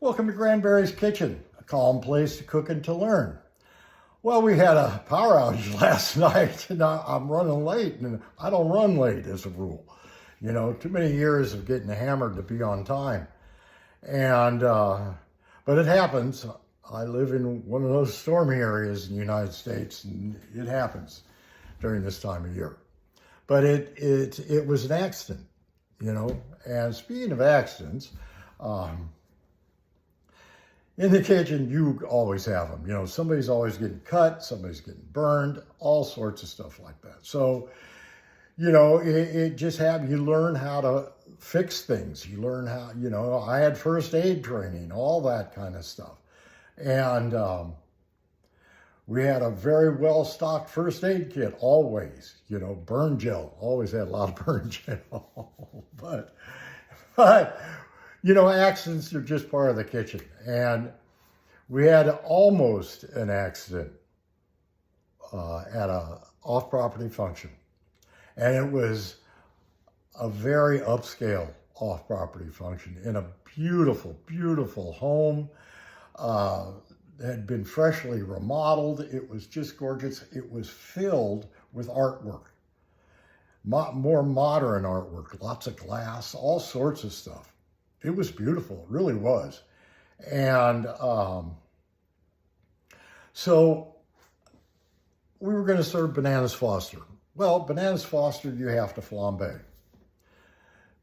Welcome to Grandberry's Kitchen, a calm place to cook and to learn. Well, we had a power outage last night, and I'm running late, and I don't run late as a rule. You know, too many years of getting hammered to be on time. And, but it happens. I live in one of those stormy areas in the United States, and it happens during this time of year. But it was an accident, you know. And speaking of accidents, in the kitchen, you always have them. You know, somebody's always getting cut, somebody's getting burned, all sorts of stuff like that. So, you know, it just happens. You learn how to fix things. You learn how, you know, I had first aid training, all that kind of stuff. And we had a very well-stocked first aid kit, always. You know, burn gel, always had a lot of burn gel. but you know, accidents are just part of the kitchen. And we had almost an accident at a off-property function. And it was a very upscale off-property function in a beautiful, beautiful home. Had been freshly remodeled. It was just gorgeous. It was filled with artwork, more modern artwork, lots of glass, all sorts of stuff. It was beautiful, it really was. And so we were going to serve bananas Foster. Well, bananas Foster, you have to flambe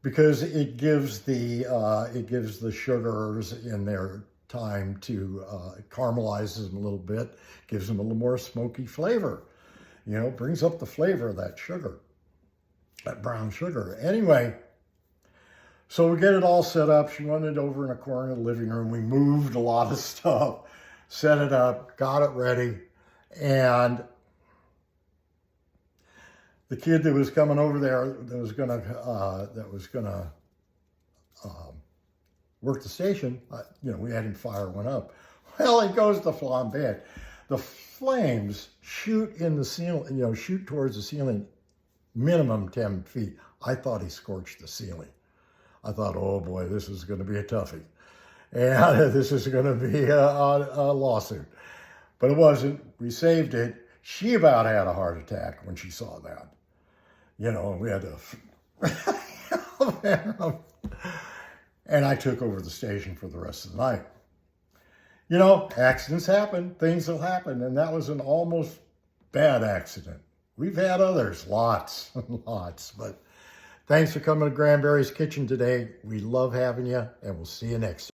because it gives the sugars in their time to caramelizes them a little bit, gives them a little more smoky flavor. You know, brings up the flavor of that sugar, that brown sugar. Anyway. So we get it all set up. She wanted it over in a corner of the living room. We moved a lot of stuff, set it up, got it ready. And the kid that was coming over there that was gonna work the station, you know, we had him fire one up. Well, he goes to flambe it. The flames shoot in the ceiling, you know, shoot towards the ceiling, minimum 10 feet. I thought he scorched the ceiling. I thought, oh boy, this is going to be a toughie. And this is going to be a lawsuit. But it wasn't. We saved it. She about had a heart attack when she saw that. You know, we had to... And I took over the station for the rest of the night. You know, accidents happen. Things will happen. And that was an almost bad accident. We've had others, lots and lots, but... Thanks for coming to Grandberry's Kitchen today. We love having you, and we'll see you next time.